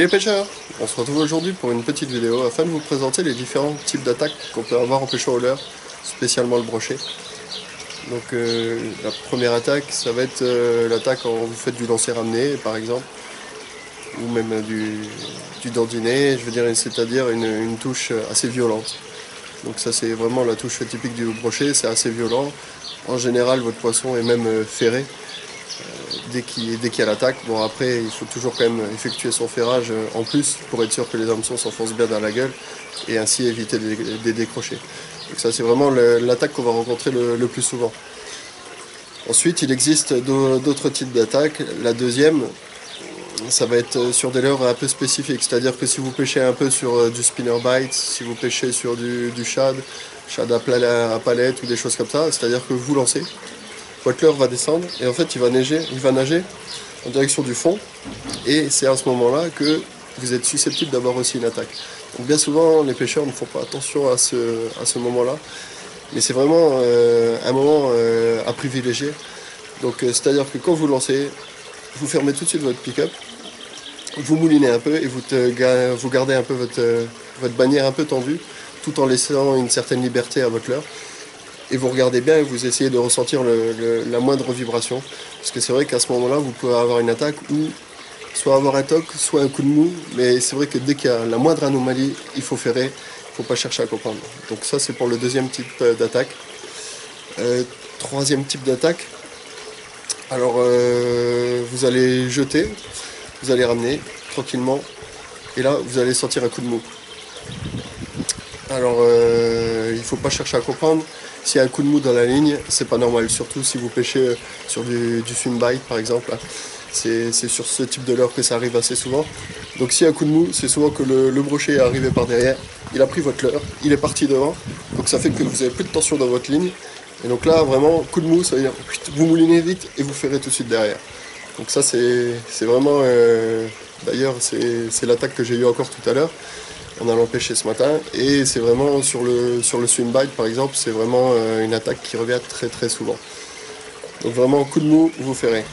Salut les pêcheurs! On se retrouve aujourd'hui pour une petite vidéo afin de vous présenter les différents types d'attaques qu'on peut avoir en pêche au leurre, spécialement le brochet. Donc la première attaque, ça va être l'attaque quand vous faites du lancer ramené par exemple, ou même du dandinet, je veux dire, c'est-à-dire une touche assez violente. Donc ça c'est vraiment la touche typique du brochet, c'est assez violent. En général votre poisson est même ferré dès qu'il y a l'attaque. Bon après il faut toujours quand même effectuer son ferrage en plus pour être sûr que les hameçons s'enfoncent bien dans la gueule et ainsi éviter des décrochés. Donc ça c'est vraiment l'attaque qu'on va rencontrer le plus souvent. Ensuite il existe d'autres types d'attaques. La deuxième, ça va être sur des leurres un peu spécifiques, c'est-à-dire que si vous pêchez un peu sur du spinnerbait, si vous pêchez sur du shad à palette ou des choses comme ça, c'est-à-dire que vous lancez, votre leurre va descendre et en fait il va nager en direction du fond et c'est à ce moment-là que vous êtes susceptible d'avoir aussi une attaque. Donc bien souvent les pêcheurs ne font pas attention à ce moment-là, mais c'est vraiment un moment à privilégier. Donc c'est-à-dire que quand vous lancez, vous fermez tout de suite votre pick-up, vous moulinez un peu et vous gardez un peu votre bannière un peu tendue tout en laissant une certaine liberté à votre leurre. Et vous regardez bien et vous essayez de ressentir la moindre vibration. Parce que c'est vrai qu'à ce moment-là, vous pouvez avoir une attaque ou soit avoir un toc, soit un coup de mou. Mais c'est vrai que dès qu'il y a la moindre anomalie, il faut ferrer, il ne faut pas chercher à comprendre. Donc ça, c'est pour le deuxième type d'attaque. Troisième type d'attaque. Alors, vous allez jeter, vous allez ramener tranquillement. Et là, vous allez sentir un coup de mou. Alors, il ne faut pas chercher à comprendre. S'il y a un coup de mou dans la ligne, c'est pas normal, surtout si vous pêchez sur du swim-bait par exemple. C'est sur ce type de leurre que ça arrive assez souvent. Donc s'il y a un coup de mou, c'est souvent que le brochet est arrivé par derrière, il a pris votre leurre, il est parti devant, donc ça fait que vous avez plus de tension dans votre ligne. Et donc là, vraiment, coup de mou, ça veut dire vous moulinez vite et vous ferrez tout de suite derrière. Donc ça, c'est vraiment... D'ailleurs, c'est l'attaque que j'ai eue encore tout à l'heure en allant pêcher ce matin, et c'est vraiment sur le swim-bait par exemple, c'est vraiment une attaque qui revient très très souvent. Donc vraiment coup de mou, vous ferrez.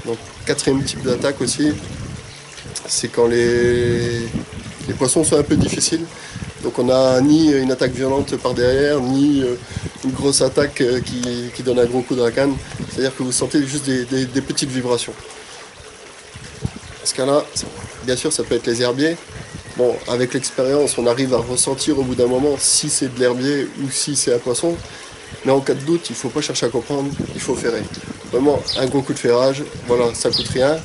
Donc quatrième type d'attaque aussi, c'est quand les poissons sont un peu difficiles. Donc on n'a ni une attaque violente par derrière, ni une grosse attaque qui donne un gros coup de la canne. C'est-à-dire que vous sentez juste des petites vibrations. Dans ce cas-là, bien sûr ça peut être les herbiers. Bon, avec l'expérience, on arrive à ressentir au bout d'un moment si c'est de l'herbier ou si c'est un poisson. Mais en cas de doute, il ne faut pas chercher à comprendre, il faut ferrer. Vraiment, un gros coup de ferrage, voilà, ça coûte rien.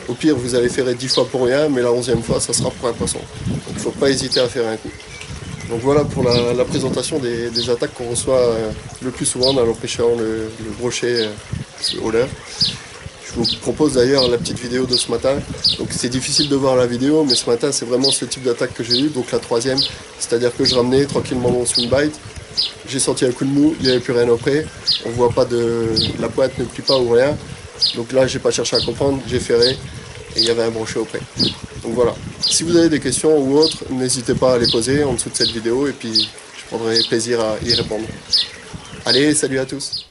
Au pire, vous allez ferrer 10 fois pour rien, mais la 11e fois, ça sera pour un poisson. Donc il ne faut pas hésiter à faire un coup. Donc voilà pour la présentation des attaques qu'on reçoit le plus souvent dans l'empêcheur, le brochet au leurre. Je vous propose d'ailleurs la petite vidéo de ce matin. Donc c'est difficile de voir la vidéo, mais ce matin c'est vraiment ce type d'attaque que j'ai eu. Donc la troisième, c'est-à-dire que je ramenais tranquillement mon swim-bait. J'ai senti un coup de mou, il n'y avait plus rien auprès. On voit pas la pointe ne plie pas ou rien. Donc là j'ai pas cherché à comprendre, j'ai ferré et il y avait un brochet auprès. Donc voilà. Si vous avez des questions ou autres, n'hésitez pas à les poser en dessous de cette vidéo et puis je prendrai plaisir à y répondre. Allez, salut à tous!